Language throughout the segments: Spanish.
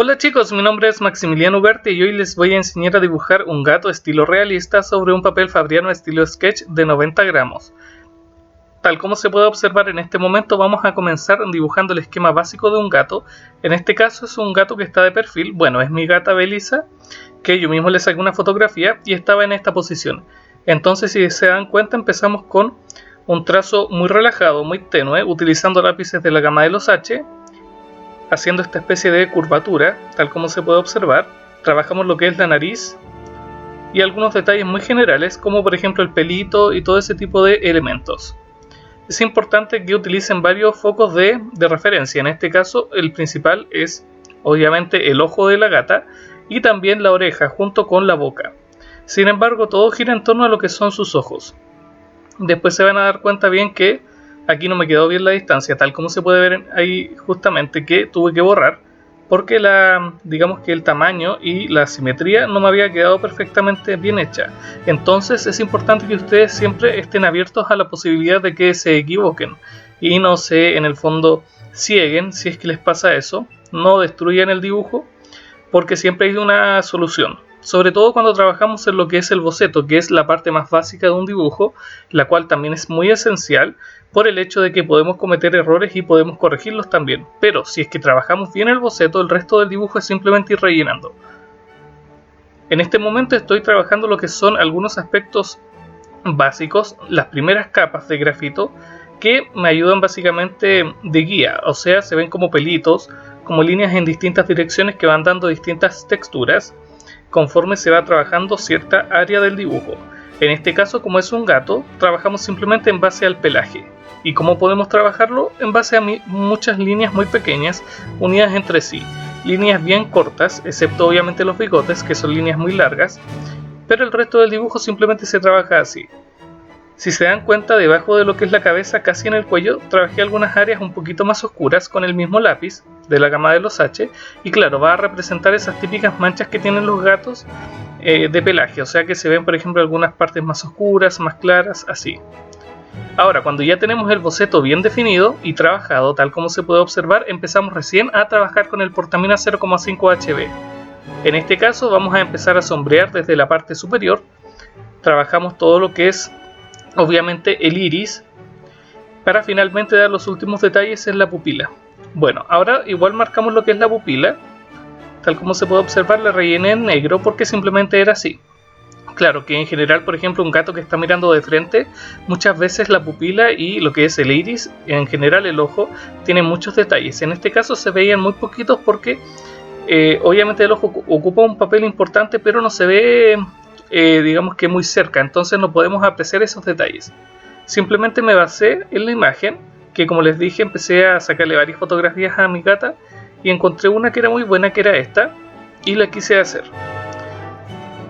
Hola chicos, mi nombre es Maximiliano Ugarte y hoy les voy a enseñar a dibujar un gato estilo realista sobre un papel fabriano estilo sketch de 90 gramos. Tal como se puede observar en este momento, vamos a comenzar dibujando el esquema básico de un gato. En este caso es un gato que está de perfil. Bueno, es mi gata Belisa, que yo mismo le saqué una fotografía y estaba en esta posición. Entonces, si se dan cuenta, empezamos con un trazo muy relajado, muy tenue, utilizando lápices de la gama de los H, haciendo esta especie de curvatura, tal como se puede observar. Trabajamos lo que es la nariz y algunos detalles muy generales, como por ejemplo el pelito y todo ese tipo de elementos. Es importante que utilicen varios focos de referencia. En este caso, el principal es obviamente el ojo de la gata y también la oreja junto con la boca. Sin embargo, todo gira en torno a lo que son sus ojos. Después se van a dar cuenta bien que aquí no me quedó bien la distancia, tal como se puede ver ahí justamente, que tuve que borrar porque digamos que el tamaño y la simetría no me había quedado perfectamente bien hecha. Entonces es importante que ustedes siempre estén abiertos a la posibilidad de que se equivoquen y no se, en el fondo, cieguen si es que les pasa eso. No destruyan el dibujo porque siempre hay una solución. Sobre todo cuando trabajamos en lo que es el boceto, que es la parte más básica de un dibujo, la cual también es muy esencial por el hecho de que podemos cometer errores y podemos corregirlos también. Pero si es que trabajamos bien el boceto, el resto del dibujo es simplemente ir rellenando. En este momento estoy trabajando lo que son algunos aspectos básicos, las primeras capas de grafito, que me ayudan básicamente de guía, o sea, se ven como pelitos, como líneas en distintas direcciones que van dando distintas texturas conforme se va trabajando cierta área del dibujo. En este caso, como es un gato, trabajamos simplemente en base al pelaje. ¿Y cómo podemos trabajarlo? En base a muchas líneas muy pequeñas unidas entre sí. Líneas bien cortas, excepto obviamente los bigotes, que son líneas muy largas, pero el resto del dibujo simplemente se trabaja así. Si se dan cuenta, debajo de lo que es la cabeza, casi en el cuello, trabajé algunas áreas un poquito más oscuras con el mismo lápiz de la gama de los H, y claro, va a representar esas típicas manchas que tienen los gatos de pelaje, o sea que se ven por ejemplo algunas partes más oscuras, más claras, así. Ahora, cuando ya tenemos el boceto bien definido y trabajado, tal como se puede observar, empezamos recién a trabajar con el portamina 0,5 HB. En este caso vamos a empezar a sombrear desde la parte superior. Trabajamos todo lo que es obviamente el iris, para finalmente dar los últimos detalles en la pupila. Bueno, ahora igual marcamos lo que es la pupila, tal como se puede observar la rellené en negro porque simplemente era así. Claro que en general, por ejemplo, un gato que está mirando de frente, muchas veces la pupila y lo que es el iris, en general el ojo, tiene muchos detalles. En este caso se veían muy poquitos porque obviamente el ojo ocupa un papel importante, pero no se ve digamos que muy cerca, entonces no podemos apreciar esos detalles. Simplemente me basé en la imagen, que como les dije empecé a sacarle varias fotografías a mi gata y encontré una que era muy buena, que era esta, y la quise hacer.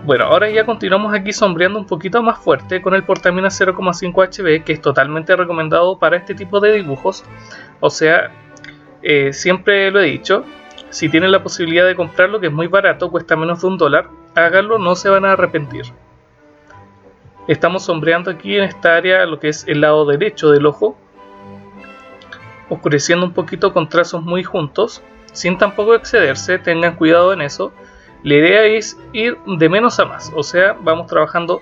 Bueno, ahora ya continuamos aquí sombreando un poquito más fuerte con el portamina 0,5 HB, que es totalmente recomendado para este tipo de dibujos. O sea, siempre lo he dicho, si tienen la posibilidad de comprarlo, que es muy barato, cuesta menos de $1, háganlo, no se van a arrepentir. Estamos sombreando aquí en esta área lo que es el lado derecho del ojo, oscureciendo un poquito con trazos muy juntos, sin tampoco excederse, tengan cuidado en eso. La idea es ir de menos a más, o sea, vamos trabajando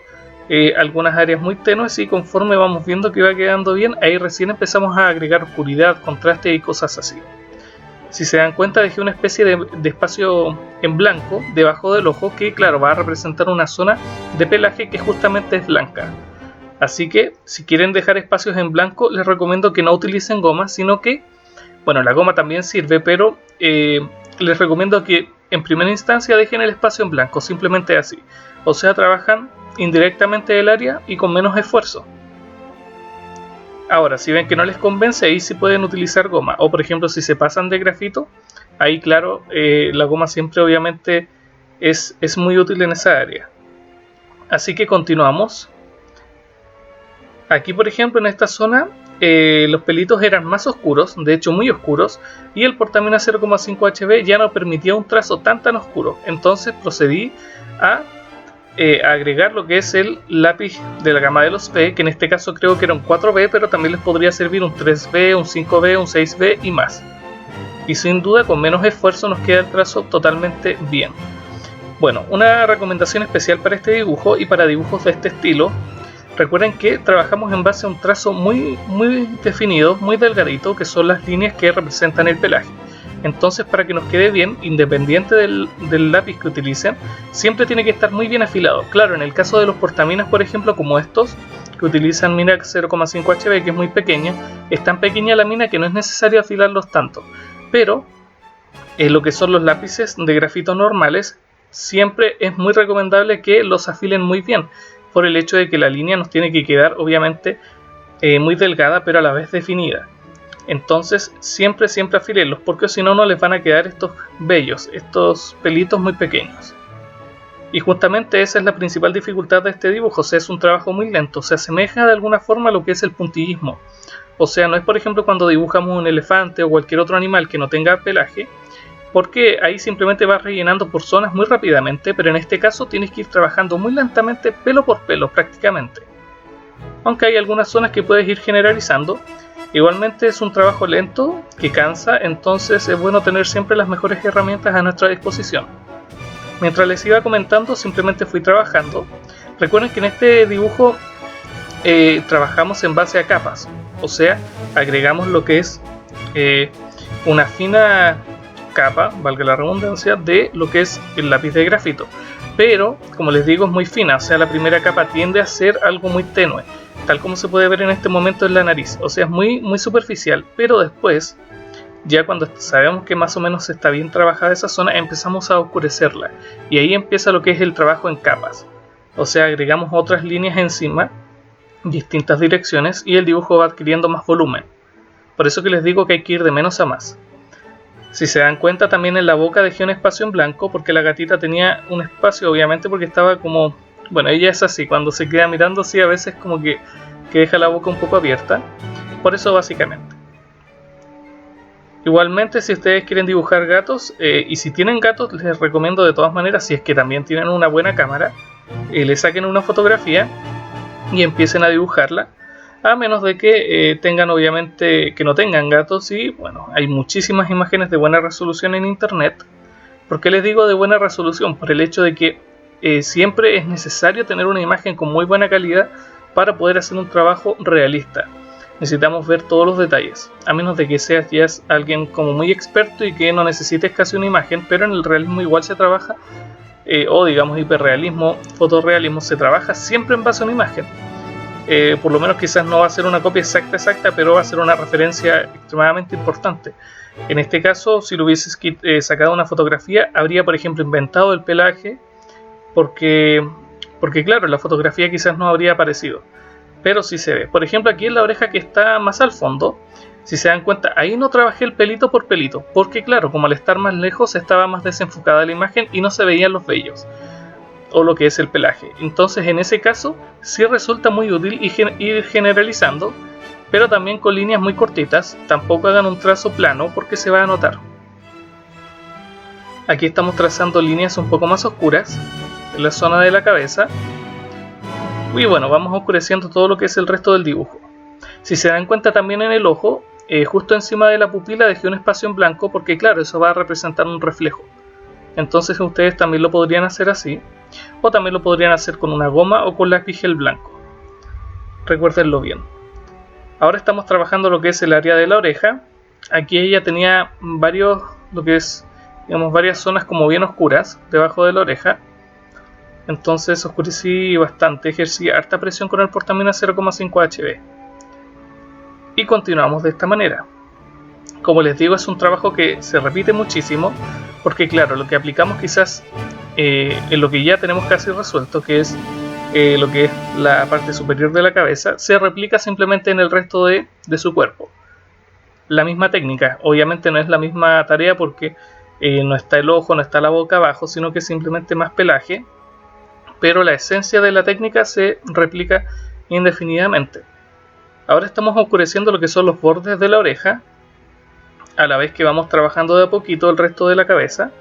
algunas áreas muy tenues y conforme vamos viendo que va quedando bien, ahí recién empezamos a agregar oscuridad, contraste y cosas así. Si se dan cuenta, dejé una especie de espacio en blanco debajo del ojo que claro va a representar una zona de pelaje que justamente es blanca. Así que si quieren dejar espacios en blanco, les recomiendo que no utilicen goma, sino que, bueno, la goma también sirve, pero les recomiendo que en primera instancia dejen el espacio en blanco, simplemente así. O sea, trabajan indirectamente el área y con menos esfuerzo. Ahora, si ven que no les convence, ahí sí pueden utilizar goma. O por ejemplo, si se pasan de grafito, ahí claro, la goma siempre obviamente es muy útil en esa área. Así que continuamos. Aquí por ejemplo en esta zona los pelitos eran más oscuros, de hecho muy oscuros, y el portamina 0,5 HB ya no permitía un trazo tan oscuro. Entonces procedí a agregar lo que es el lápiz de la gama de los B, que en este caso creo que era un 4B, pero también les podría servir un 3B, un 5B, un 6B y más. y sin duda con menos esfuerzo nos queda el trazo totalmente bien. Bueno, una recomendación especial para este dibujo y para dibujos de este estilo: recuerden que trabajamos en base a un trazo muy definido, muy delgadito, que son las líneas que representan el pelaje. Entonces, para que nos quede bien, independiente del lápiz que utilicen, siempre tiene que estar muy bien afilado. Claro, en el caso de los portaminas, por ejemplo, como estos, que utilizan mina 0,5 HB, que es muy pequeña, es tan pequeña la mina que no es necesario afilarlos tanto. Pero lo que son los lápices de grafito normales, siempre es muy recomendable que los afilen muy bien, por el hecho de que la línea nos tiene que quedar obviamente muy delgada, pero a la vez definida. Entonces siempre afilenlos, porque si no, no les van a quedar estos vellos, estos pelitos muy pequeños. Y justamente esa es la principal dificultad de este dibujo. O sea, es un trabajo muy lento, se asemeja de alguna forma a lo que es el puntillismo. O sea, no es por ejemplo cuando dibujamos un elefante o cualquier otro animal que no tenga pelaje, porque ahí simplemente vas rellenando por zonas muy rápidamente, pero en este caso tienes que ir trabajando muy lentamente, pelo por pelo prácticamente. Aunque hay algunas zonas que puedes ir generalizando. Igualmente es un trabajo lento que cansa, entonces es bueno tener siempre las mejores herramientas a nuestra disposición. Mientras les iba comentando, simplemente fui trabajando. Recuerden que en este dibujo trabajamos en base a capas, o sea, agregamos lo que es una fina capa, valga la redundancia, de lo que es el lápiz de grafito. Pero, como les digo, es muy fina, o sea, la primera capa tiende a ser algo muy tenue, tal como se puede ver en este momento en la nariz. O sea, es muy superficial, pero después, ya cuando sabemos que más o menos está bien trabajada esa zona, empezamos a oscurecerla. Y ahí empieza lo que es el trabajo en capas. O sea, agregamos otras líneas encima, distintas direcciones, y el dibujo va adquiriendo más volumen. Por eso que les digo que hay que ir de menos a más. Si se dan cuenta, también en la boca dejé un espacio en blanco, porque la gatita tenía un espacio, obviamente, porque estaba como... Bueno, ella es así, cuando se queda mirando así, a veces como que deja la boca un poco abierta. Por eso básicamente. Igualmente, si ustedes quieren dibujar gatos, y si tienen gatos, les recomiendo de todas maneras, si es que también tienen una buena cámara, le saquen una fotografía y empiecen a dibujarla. A menos de que tengan, obviamente, que no tengan gatos. Y bueno, hay muchísimas imágenes de buena resolución en internet. ¿Por qué les digo de buena resolución? Por el hecho de que siempre es necesario tener una imagen con muy buena calidad para poder hacer un trabajo realista. Necesitamos ver todos los detalles, a menos de que seas ya alguien como muy experto y que no necesites casi una imagen, pero en el realismo igual se trabaja, o digamos hiperrealismo, fotorrealismo, se trabaja siempre en base a una imagen. Por lo menos quizás no va a ser una copia exacta, pero va a ser una referencia extremadamente importante. En este caso, si lo hubieses sacado una fotografía, habría por ejemplo inventado el pelaje, porque claro, la fotografía quizás no habría aparecido, pero sí se ve. Por ejemplo, aquí en la oreja que está más al fondo, si se dan cuenta, ahí no trabajé el pelito por pelito, porque claro, como al estar más lejos estaba más desenfocada la imagen y no se veían los vellos o lo que es el pelaje. Entonces en ese caso sí resulta muy útil ir generalizando, pero también con líneas muy cortitas. Tampoco hagan un trazo plano porque se va a notar. Aquí estamos trazando líneas un poco más oscuras en la zona de la cabeza. Y bueno, vamos oscureciendo todo lo que es el resto del dibujo. Si se dan cuenta, también en el ojo, justo encima de la pupila dejé un espacio en blanco, porque claro, eso va a representar un reflejo. Entonces ustedes también lo podrían hacer así, o también lo podrían hacer con una goma o con lápiz gel blanco. Recuérdenlo bien. Ahora estamos trabajando lo que es el área de la oreja. Aquí ella tenía varias zonas como bien oscuras debajo de la oreja. Entonces oscurecí bastante, ejercí harta presión con el portamina 0,5 HB. Y continuamos de esta manera. Como les digo, es un trabajo que se repite muchísimo, porque claro, lo que aplicamos quizás en lo que ya tenemos casi resuelto, que es lo que es la parte superior de la cabeza, se replica simplemente en el resto de su cuerpo. La misma técnica, obviamente no es la misma tarea porque no está el ojo, no está la boca abajo, sino que simplemente más pelaje, pero la esencia de la técnica se replica indefinidamente. Ahora estamos oscureciendo lo que son los bordes de la oreja, a la vez que vamos trabajando de a poquito el resto de la cabeza,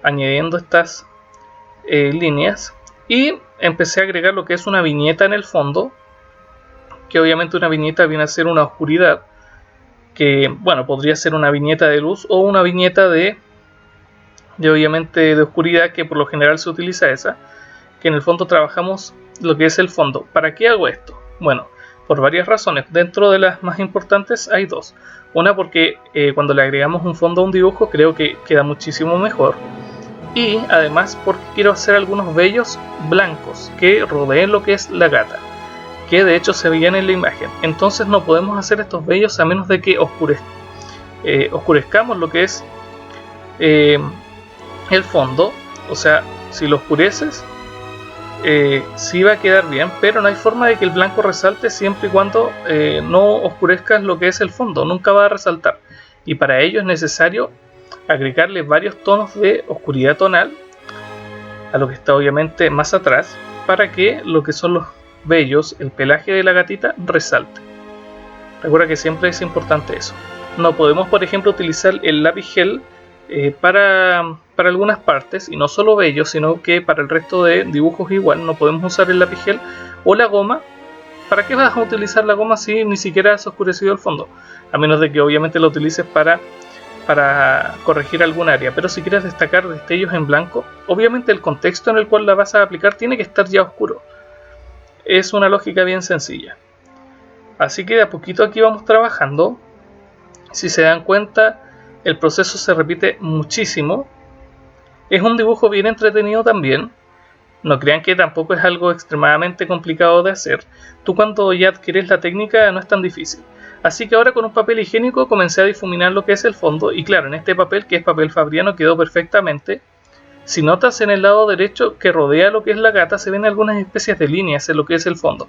añadiendo estas líneas, y empecé a agregar lo que es una viñeta en el fondo, que obviamente una viñeta viene a ser una oscuridad, que bueno, podría ser una viñeta de luz o una viñeta de obviamente de oscuridad, que por lo general se utiliza esa, que en el fondo trabajamos lo que es el fondo. ¿Para qué hago esto? Bueno, por varias razones. Dentro de las más importantes hay dos. Una, porque cuando le agregamos un fondo a un dibujo creo que queda muchísimo mejor. Y además porque quiero hacer algunos vellos blancos que rodeen lo que es la gata, que de hecho se veían en la imagen. Entonces no podemos hacer estos vellos a menos de que oscurezcamos lo que es el fondo. O sea, si lo oscureces sí va a quedar bien, pero no hay forma de que el blanco resalte siempre y cuando no oscurezcas lo que es el fondo. Nunca va a resaltar, y para ello es necesario agregarle varios tonos de oscuridad tonal a lo que está obviamente más atrás, para que lo que son los vellos, el pelaje de la gatita, resalte. Recuerda que siempre es importante eso. No podemos, por ejemplo, utilizar el lápiz gel para algunas partes, y no solo vellos, sino que para el resto de dibujos igual. No podemos usar el lápiz gel o la goma. ¿Para qué vas a utilizar la goma si ni siquiera has oscurecido el fondo? A menos de que obviamente lo utilices para corregir algún área. Pero si quieres destacar destellos en blanco, obviamente el contexto en el cual la vas a aplicar tiene que estar ya oscuro. Es una lógica bien sencilla. Así que de a poquito aquí vamos trabajando. Si se dan cuenta, el proceso se repite muchísimo. Es un dibujo bien entretenido también. No crean que tampoco es algo extremadamente complicado de hacer. Tú cuando ya adquieres la técnica no es tan difícil. Así que ahora con un papel higiénico comencé a difuminar lo que es el fondo. Y claro, en este papel, que es papel fabriano, quedó perfectamente. Si notas en el lado derecho que rodea lo que es la gata, se ven algunas especies de líneas en lo que es el fondo.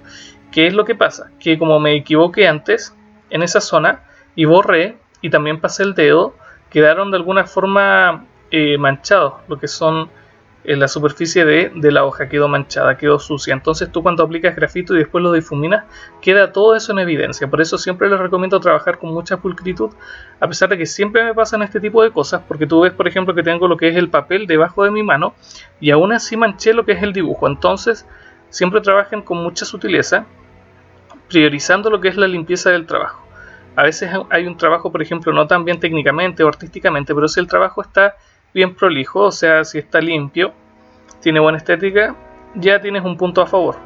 ¿Qué es lo que pasa? Que como me equivoqué antes en esa zona y borré y también pasé el dedo, quedaron de alguna forma manchados, lo que son la superficie de la hoja quedó manchada, quedó sucia. Entonces tú cuando aplicas grafito y después lo difuminas, queda todo eso en evidencia. Por eso siempre les recomiendo trabajar con mucha pulcritud, a pesar de que siempre me pasan este tipo de cosas, porque tú ves por ejemplo que tengo lo que es el papel debajo de mi mano y aún así manché lo que es el dibujo. Entonces siempre trabajen con mucha sutileza, priorizando lo que es la limpieza del trabajo. A veces hay un trabajo, por ejemplo, no tan bien técnicamente o artísticamente, pero si el trabajo está bien prolijo, o sea, si está limpio, tiene buena estética, ya tienes un punto a favor.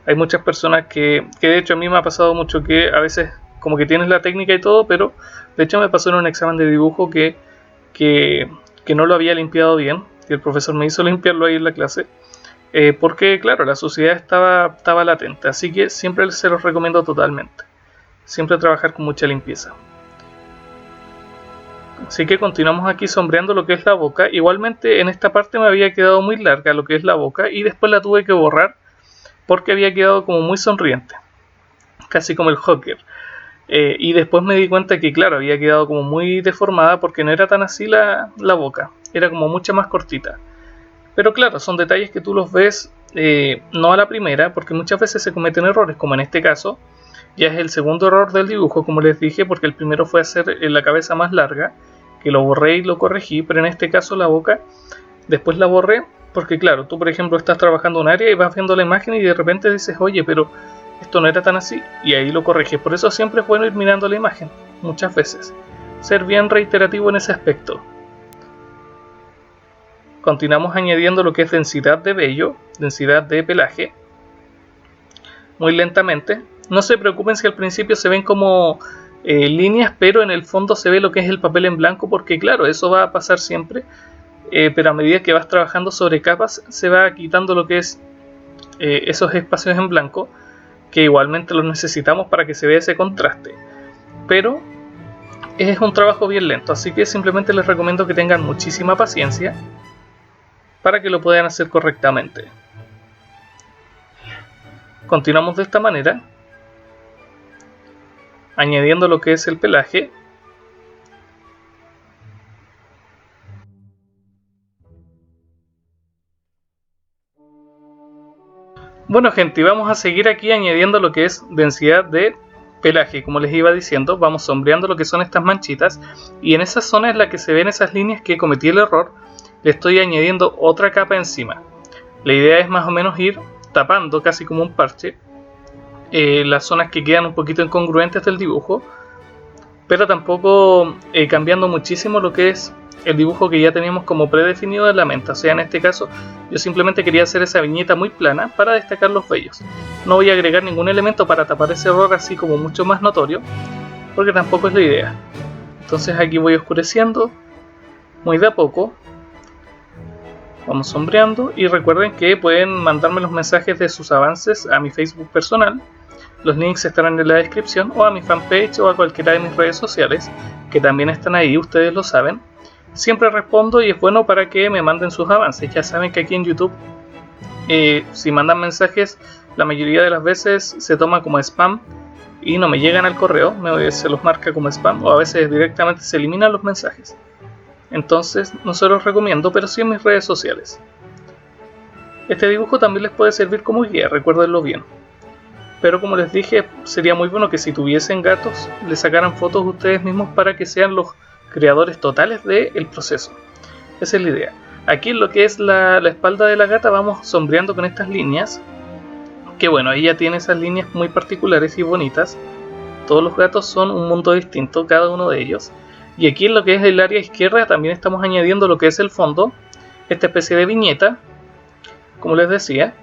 Hay muchas personas que de hecho a mí me ha pasado mucho, que a veces como que tienes la técnica y todo, pero de hecho me pasó en un examen de dibujo que no lo había limpiado bien, y el profesor me hizo limpiarlo ahí en la clase, porque claro, la suciedad estaba latente. Así que siempre se los recomiendo totalmente, siempre trabajar con mucha limpieza. Así que continuamos aquí sombreando lo que es la boca. Igualmente en esta parte me había quedado muy larga lo que es la boca, y después la tuve que borrar porque había quedado como muy sonriente, casi como el Joker. Y después me di cuenta que claro, había quedado como muy deformada, porque no era tan así la boca, era como mucho más cortita. Pero claro, son detalles que tú los ves no a la primera, porque muchas veces se cometen errores, como en este caso. Ya es el segundo error del dibujo, como les dije, porque el primero fue hacer la cabeza más larga, que lo borré y lo corregí, pero en este caso la boca después la borré, porque claro, tú por ejemplo estás trabajando un área y vas viendo la imagen y de repente dices, oye, pero esto no era tan así, y ahí lo corriges. Por eso siempre es bueno ir mirando la imagen, muchas veces, ser bien reiterativo en ese aspecto. Continuamos añadiendo lo que es densidad de vello, densidad de pelaje, muy lentamente. No se preocupen si al principio se ven como líneas, pero en el fondo se ve lo que es el papel en blanco, porque claro, eso va a pasar siempre, pero a medida que vas trabajando sobre capas se va quitando lo que es esos espacios en blanco, que igualmente los necesitamos para que se vea ese contraste, pero es un trabajo bien lento, así que simplemente les recomiendo que tengan muchísima paciencia para que lo puedan hacer correctamente. Continuamos de esta manera, añadiendo lo que es el pelaje. Bueno gente, vamos a seguir aquí añadiendo lo que es densidad de pelaje. Como les iba diciendo, vamos sombreando lo que son estas manchitas, y en esa zona en la que se ven esas líneas que cometí el error, le estoy añadiendo otra capa encima. La idea es más o menos ir tapando casi como un parche las zonas que quedan un poquito incongruentes del dibujo, pero tampoco cambiando muchísimo lo que es el dibujo que ya teníamos como predefinido en la mente. O sea, en este caso yo simplemente quería hacer esa viñeta muy plana para destacar los vellos. No voy a agregar ningún elemento para tapar ese error así como mucho más notorio, porque tampoco es la idea. Entonces aquí voy oscureciendo muy de a poco, vamos sombreando, y recuerden que pueden mandarme los mensajes de sus avances a mi Facebook personal. Los links estarán en la descripción, o a mi fanpage o a cualquiera de mis redes sociales, que también están ahí, ustedes lo saben. Siempre respondo y es bueno para que me manden sus avances. Ya saben que aquí en YouTube, si mandan mensajes, la mayoría de las veces se toma como spam y no me llegan al correo, se los marca como spam, o a veces directamente se eliminan los mensajes. Entonces no se los recomiendo, pero sí en mis redes sociales. Este dibujo también les puede servir como guía, recuérdenlo bien. Pero como les dije, sería muy bueno que si tuviesen gatos, les sacaran fotos ustedes mismos para que sean los creadores totales del proceso. Esa es la idea. Aquí en lo que es la espalda de la gata vamos sombreando con estas líneas, que bueno, ella tiene esas líneas muy particulares y bonitas. Todos los gatos son un mundo distinto, cada uno de ellos. Y aquí en lo que es el área izquierda también estamos añadiendo lo que es el fondo, esta especie de viñeta, como les decía.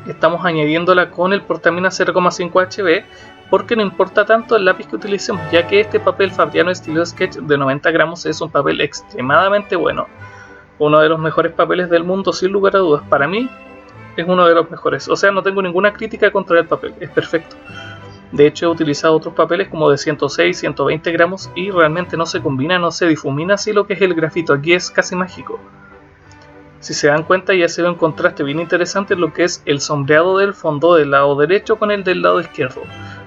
Estamos añadiéndola con el Portamina 0,5 HB, porque no importa tanto el lápiz que utilicemos, ya que este papel Fabriano estilo sketch de 90 gramos es un papel extremadamente bueno, uno de los mejores papeles del mundo sin lugar a dudas. Para mí es uno de los mejores, o sea, no tengo ninguna crítica contra el papel, es perfecto. De hecho he utilizado otros papeles como de 106, 120 gramos y realmente no se combina, no se difumina así lo que es el grafito. Aquí es casi mágico. Si se dan cuenta, ya se ve un contraste bien interesante en lo que es el sombreado del fondo del lado derecho con el del lado izquierdo.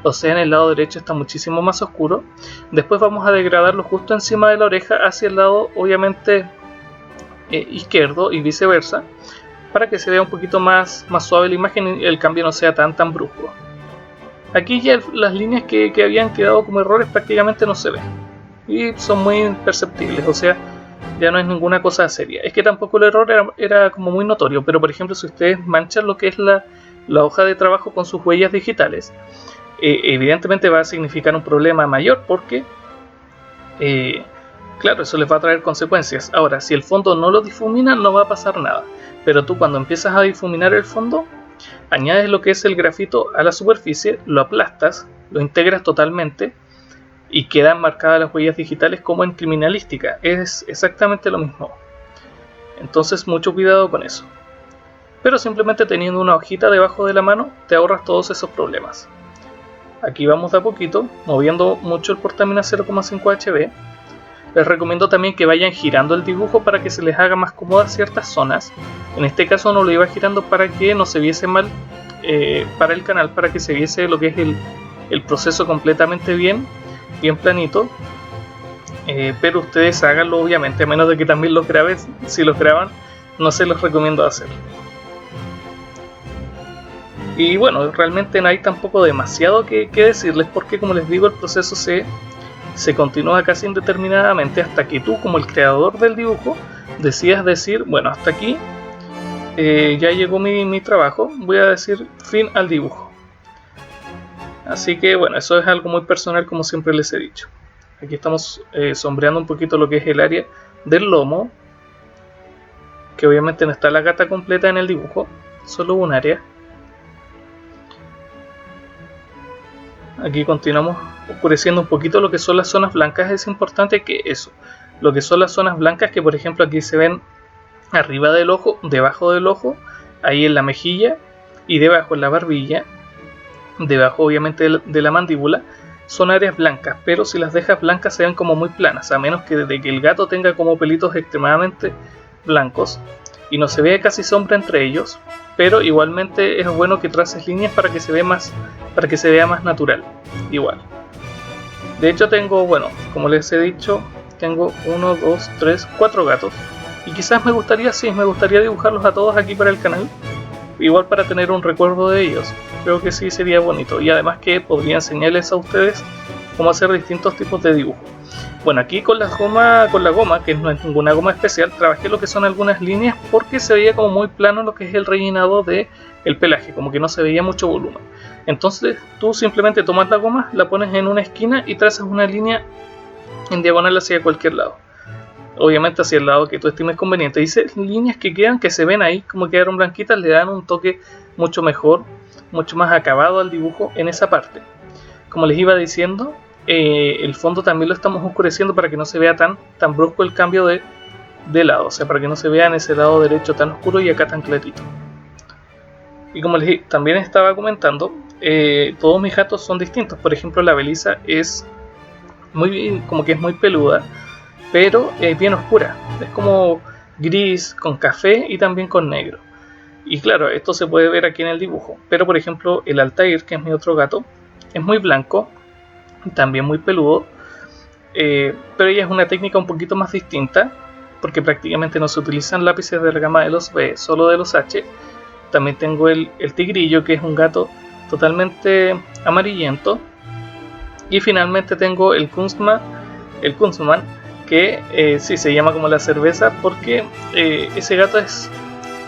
O sea, en el lado derecho está muchísimo más oscuro. Después vamos a degradarlo justo encima de la oreja hacia el lado, obviamente, izquierdo y viceversa, para que se vea un poquito más suave la imagen y el cambio no sea tan brusco. Aquí ya las líneas que habían quedado como errores prácticamente no se ven y son muy imperceptibles, o sea, ya no es ninguna cosa seria. Es que tampoco el error era como muy notorio, pero por ejemplo si ustedes manchan lo que es la hoja de trabajo con sus huellas digitales, evidentemente va a significar un problema mayor porque claro, eso les va a traer consecuencias. Ahora, si el fondo no lo difumina no va a pasar nada, pero tú cuando empiezas a difuminar el fondo, añades lo que es el grafito a la superficie, lo aplastas, lo integras totalmente y quedan marcadas las huellas digitales como en criminalística. Es exactamente lo mismo. Entonces mucho cuidado con eso. Pero simplemente teniendo una hojita debajo de la mano te ahorras todos esos problemas. Aquí vamos de a poquito, moviendo mucho el Portamina 0,5 HB. Les recomiendo también que vayan girando el dibujo para que se les haga más cómodas ciertas zonas. En este caso no lo iba girando para que no se viese mal para el canal, para que se viese lo que es el proceso completamente bien planito. Pero ustedes háganlo obviamente, a menos de que también los graben. Si los graban, no se los recomiendo hacer. Y bueno, realmente no hay tampoco demasiado que decirles, porque como les digo, el proceso se continúa casi indeterminadamente hasta que tú, como el creador del dibujo, decidas decir, bueno, hasta aquí ya llegó mi trabajo, voy a decir fin al dibujo. Así que bueno, eso es algo muy personal, como siempre les he dicho. Aquí estamos sombreando un poquito lo que es el área del lomo, que obviamente no está la gata completa en el dibujo, solo un área. Aquí continuamos oscureciendo un poquito lo que son las zonas blancas. Es importante que eso, lo que son las zonas blancas, que por ejemplo aquí se ven arriba del ojo, debajo del ojo, ahí en la mejilla y debajo en la barbilla, debajo obviamente de la mandíbula, son áreas blancas, pero si las dejas blancas se ven como muy planas, a menos que de que el gato tenga como pelitos extremadamente blancos y no se vea casi sombra entre ellos, pero igualmente es bueno que traces líneas para que se vea más natural. Igual. De hecho tengo, bueno, como les he dicho, tengo 1, 2, 3, 4 gatos. Y quizás me gustaría dibujarlos a todos aquí para el canal. Igual para tener un recuerdo de ellos. Creo que sí sería bonito. Y además que podría enseñarles a ustedes cómo hacer distintos tipos de dibujos. Bueno, aquí con la goma, que no es ninguna goma especial, trabajé lo que son algunas líneas porque se veía como muy plano lo que es el rellenado del pelaje, como que no se veía mucho volumen. Entonces tú simplemente tomas la goma, la pones en una esquina y trazas una línea en diagonal hacia cualquier lado. Obviamente hacia el lado que tú estimes conveniente. Dice líneas que quedan, que se ven ahí como quedaron blanquitas, le dan un toque mucho mejor, mucho más acabado al dibujo en esa parte. Como les iba diciendo, el fondo también lo estamos oscureciendo para que no se vea tan brusco el cambio de lado, o sea, para que no se vea en ese lado derecho tan oscuro y acá tan clarito. Y como les dije, también estaba comentando, todos mis gatos son distintos. Por ejemplo, la Belisa es como que es muy peluda, pero bien oscura, es como gris con café y también con negro. Y claro, esto se puede ver aquí en el dibujo. Pero por ejemplo, el Altair, que es mi otro gato, es muy blanco, también muy peludo, pero ella es una técnica un poquito más distinta, porque prácticamente no se utilizan lápices de la gama de los B, solo de los H. También tengo el Tigrillo, que es un gato totalmente amarillento. Y finalmente tengo el Kunstmann, que sí se llama como la cerveza, porque ese gato es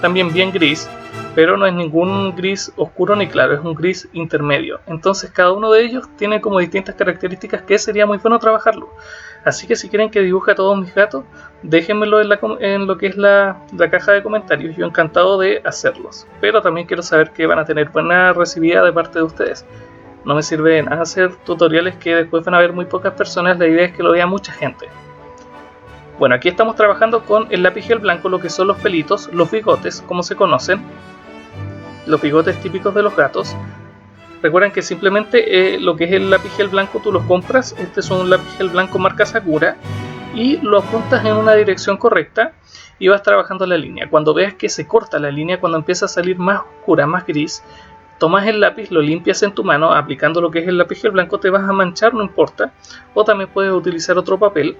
también bien gris, pero no es ningún gris oscuro ni claro, es un gris intermedio. Entonces cada uno de ellos tiene como distintas características que sería muy bueno trabajarlo. Así que si quieren que dibuje a todos mis gatos, déjenmelo en lo que es la caja de comentarios. Yo encantado de hacerlos, pero también quiero saber que van a tener buena recibida de parte de ustedes. No me sirve de nada hacer tutoriales que después van a ver muy pocas personas, la idea es que lo vea mucha gente. Bueno, aquí estamos trabajando con el lápiz gel blanco, lo que son los pelitos, los bigotes, como se conocen, los bigotes típicos de los gatos. Recuerden que simplemente lo que es el lápiz gel blanco tú los compras, este es un lápiz gel blanco marca Sakura, y lo apuntas en una dirección correcta y vas trabajando la línea. Cuando veas que se corta la línea, cuando empieza a salir más oscura, más gris, tomas el lápiz, lo limpias en tu mano, aplicando lo que es el lápiz gel blanco, te vas a manchar, no importa, o también puedes utilizar otro papel,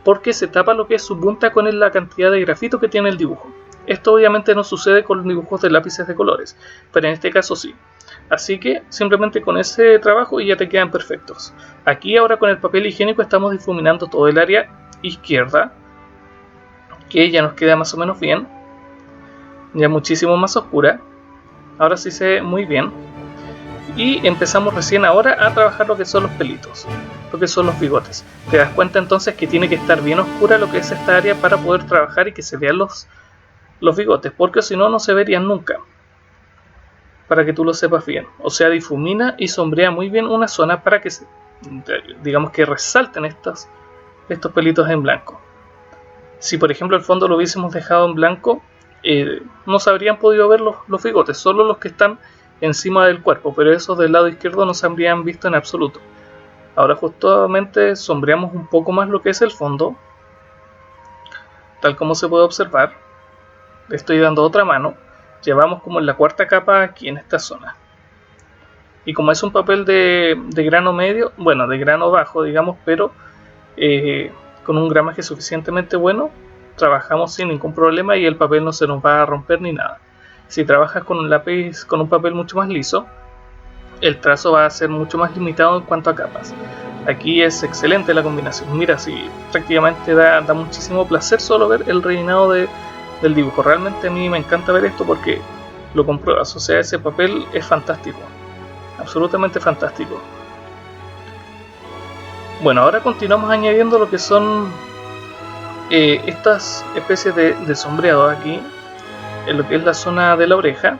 porque se tapa lo que es su punta con la cantidad de grafito que tiene el dibujo. Esto obviamente no sucede con los dibujos de lápices de colores, pero en este caso sí. Así que simplemente con ese trabajo y ya te quedan perfectos. Aquí ahora con el papel higiénico estamos difuminando todo el área izquierda, que ya nos queda más o menos bien, ya muchísimo más oscura. Ahora sí se ve muy bien. Y empezamos recién ahora a trabajar lo que son los pelitos, lo que son los bigotes. Te das cuenta entonces que tiene que estar bien oscura lo que es esta área para poder trabajar y que se vean los bigotes, porque si no, no se verían nunca. Para que tú lo sepas bien. O sea, difumina y sombrea muy bien una zona para que digamos que resalten estos pelitos en blanco. Si por ejemplo el fondo lo hubiésemos dejado en blanco, no se habrían podido ver los bigotes, solo los que están encima del cuerpo, pero esos del lado izquierdo no se habrían visto en absoluto. Ahora justamente sombreamos un poco más lo que es el fondo, tal como se puede observar. Le estoy dando otra mano, llevamos como en la cuarta capa aquí en esta zona. Y como es un papel de grano medio, bueno, de grano bajo digamos, pero con un gramaje suficientemente bueno, trabajamos sin ningún problema y el papel no se nos va a romper ni nada. Si trabajas con un lápiz, con un papel mucho más liso, el trazo va a ser mucho más limitado en cuanto a capas. Aquí es excelente la combinación. Mira, sí, prácticamente da muchísimo placer solo ver el rellenado del dibujo. Realmente a mí me encanta ver esto porque lo compruebas. O sea, ese papel es fantástico, absolutamente fantástico. Bueno, ahora continuamos añadiendo lo que son estas especies de sombreado aquí en lo que es la zona de la oreja,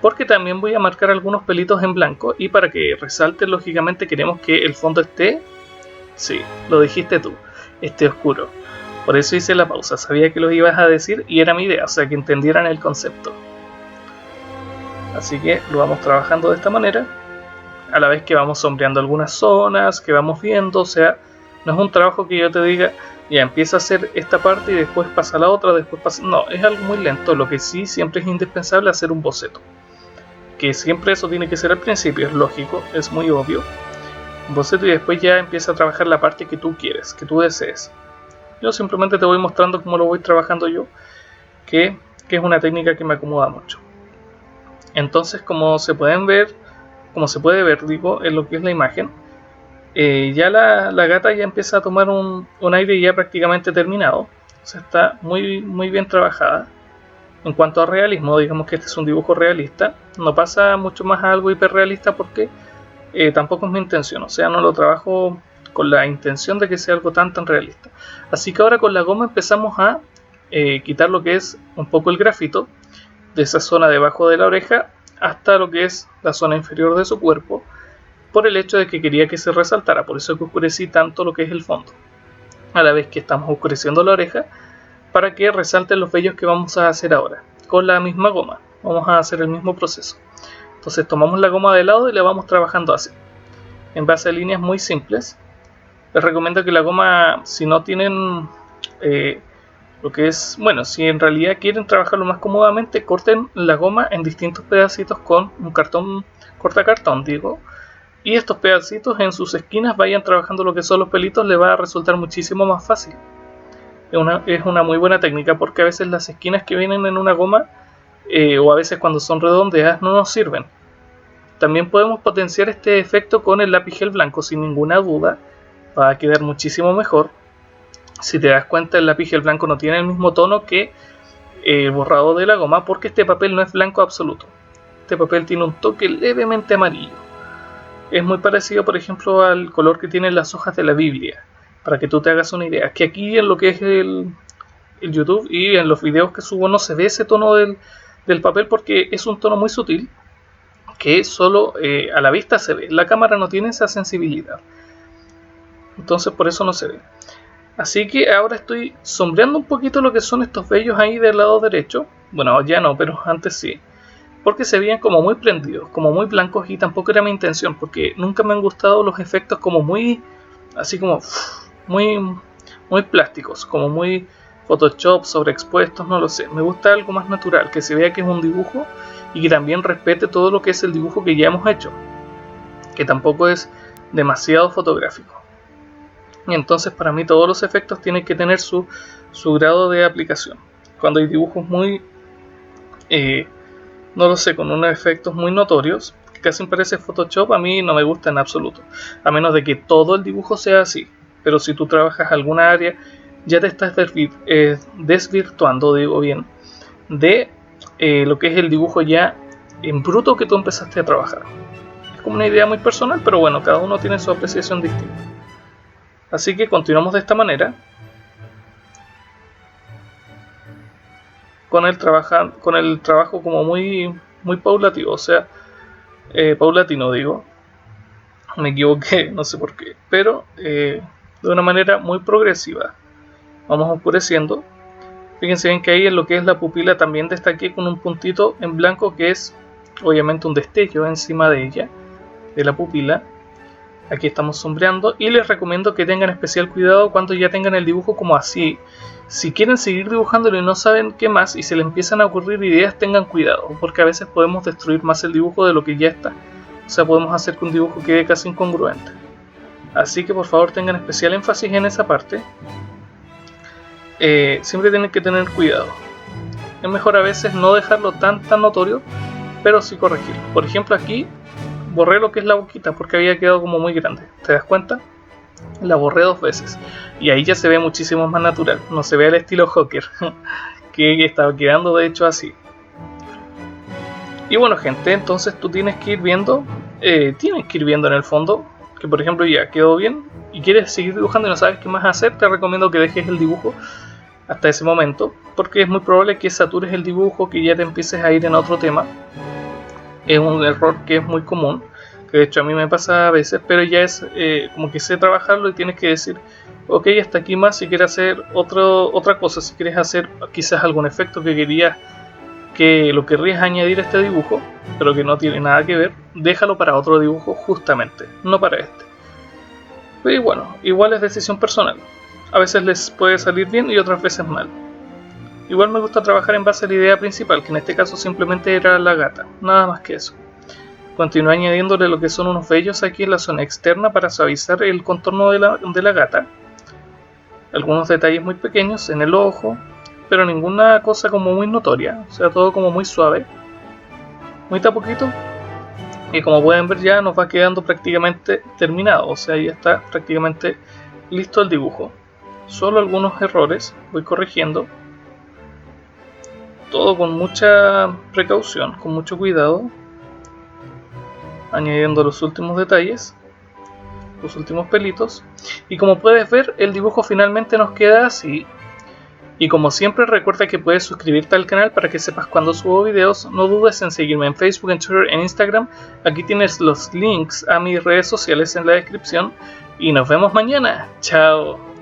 porque también voy a marcar algunos pelitos en blanco y para que resalte lógicamente queremos que el fondo esté, sí, lo dijiste tú, esté oscuro. Por eso hice la pausa, sabía que lo ibas a decir y era mi idea, o sea que entendieran el concepto. Así que lo vamos trabajando de esta manera, a la vez que vamos sombreando algunas zonas, que vamos viendo, o sea, no es un trabajo que yo te diga, ya empieza a hacer esta parte y después pasa a la otra, después pasa... No, es algo muy lento, lo que sí siempre es indispensable hacer un boceto. Que siempre eso tiene que ser al principio, es lógico, es muy obvio. Un boceto y después ya empieza a trabajar la parte que tú quieres, que tú desees. Yo simplemente te voy mostrando cómo lo voy trabajando yo, que es una técnica que me acomoda mucho. Entonces, como se puede ver, digo, en lo que es la imagen, Ya la gata ya empieza a tomar un aire ya prácticamente terminado. O sea, está muy bien trabajada. En cuanto a realismo, digamos que este es un dibujo realista. No pasa mucho más a algo hiperrealista porque tampoco es mi intención. O sea, no lo trabajo con la intención de que sea algo tan realista. Así que ahora con la goma empezamos a quitar lo que es un poco el grafito de esa zona debajo de la oreja hasta lo que es la zona inferior de su cuerpo, por el hecho de que quería que se resaltara. Por eso que oscurecí tanto lo que es el fondo, a la vez que estamos oscureciendo la oreja, para que resalten los vellos que vamos a hacer ahora con la misma goma. Vamos a hacer el mismo proceso. Entonces tomamos la goma de lado y la vamos trabajando así, en base a líneas muy simples. Les recomiendo que la goma, si no tienen lo que es, bueno, si en realidad quieren trabajarlo más cómodamente, corten la goma en distintos pedacitos con un cartón, cortacartón digo, y estos pedacitos en sus esquinas vayan trabajando lo que son los pelitos, les va a resultar muchísimo más fácil. Es una muy buena técnica porque a veces las esquinas que vienen en una goma o a veces cuando son redondeadas no nos sirven. También podemos potenciar este efecto con el lápiz gel blanco, sin ninguna duda va a quedar muchísimo mejor. Si te das cuenta, el lápiz gel blanco no tiene el mismo tono que el borrador de la goma porque este papel no es blanco absoluto. Este papel tiene un toque levemente amarillo. Es muy parecido, por ejemplo, al color que tienen las hojas de la Biblia, para que tú te hagas una idea. Que aquí en lo que es el YouTube y en los videos que subo no se ve ese tono del papel porque es un tono muy sutil que solo a la vista se ve. La cámara no tiene esa sensibilidad, entonces por eso no se ve. Así que ahora estoy sombreando un poquito lo que son estos vellos ahí del lado derecho. Bueno, ya no, pero antes sí, porque se veían como muy prendidos, como muy blancos, y tampoco era mi intención porque nunca me han gustado los efectos como muy, así como muy plásticos, como muy Photoshop, sobreexpuestos, no lo sé. Me gusta algo más natural, que se vea que es un dibujo y que también respete todo lo que es el dibujo que ya hemos hecho, que tampoco es demasiado fotográfico. Y entonces para mí todos los efectos tienen que tener su grado de aplicación. Cuando hay dibujos muy, no lo sé, con unos efectos muy notorios, que casi parece Photoshop, a mí no me gusta en absoluto, a menos de que todo el dibujo sea así. Pero si tú trabajas alguna área, ya te estás desvirtuando, digo bien, de lo que es el dibujo ya en bruto que tú empezaste a trabajar. Es como una idea muy personal, pero bueno, cada uno tiene su apreciación distinta. Así que continuamos de esta manera, con el trabajo como muy paulatino, o sea, paulatino digo, me equivoqué, no sé por qué, pero de una manera muy progresiva. Vamos oscureciendo. Fíjense bien que ahí en lo que es la pupila también destaqué con un puntito en blanco que es obviamente un destello encima de ella, de la pupila. Aquí estamos sombreando y les recomiendo que tengan especial cuidado cuando ya tengan el dibujo como así. Si quieren seguir dibujándolo y no saben qué más y se les empiezan a ocurrir ideas, tengan cuidado, porque a veces podemos destruir más el dibujo de lo que ya está. O sea, podemos hacer que un dibujo quede casi incongruente. Así que por favor tengan especial énfasis en esa parte. Siempre tienen que tener cuidado. Es mejor a veces no dejarlo tan notorio, pero sí corregirlo. Por ejemplo, aquí borré lo que es la boquita porque había quedado como muy grande. ¿Te das cuenta? La borré 2 veces y ahí ya se ve muchísimo más natural. No se ve al estilo Joker que estaba quedando de hecho así. Y bueno, gente, entonces tú tienes que ir viendo en el fondo que por ejemplo ya quedó bien y quieres seguir dibujando y no sabes qué más hacer. Te recomiendo que dejes el dibujo hasta ese momento porque es muy probable que satures el dibujo, que ya te empieces a ir en otro tema. Es un error que es muy común, que de hecho a mí me pasa a veces, pero ya es como que sé trabajarlo y tienes que decir ok, hasta aquí más. Si quieres hacer otra cosa, si quieres hacer quizás algún efecto que lo querrías añadir a este dibujo pero que no tiene nada que ver, déjalo para otro dibujo justamente, no para este. Pero bueno, igual es decisión personal, a veces les puede salir bien y otras veces mal. Igual me gusta trabajar en base a la idea principal, que en este caso simplemente era la gata, nada más que eso. Continué añadiéndole lo que son unos vellos aquí en la zona externa para suavizar el contorno de la gata. Algunos detalles muy pequeños en el ojo, pero ninguna cosa como muy notoria, o sea, todo como muy suave, muy a poquito. Y como pueden ver ya nos va quedando prácticamente terminado, o sea ya está prácticamente listo el dibujo. Solo algunos errores voy corrigiendo, todo con mucha precaución, con mucho cuidado, añadiendo los últimos detalles, los últimos pelitos, y como puedes ver el dibujo finalmente nos queda así. Y como siempre recuerda que puedes suscribirte al canal para que sepas cuando subo videos, no dudes en seguirme en Facebook, en Twitter, en Instagram, aquí tienes los links a mis redes sociales en la descripción y nos vemos mañana, chao.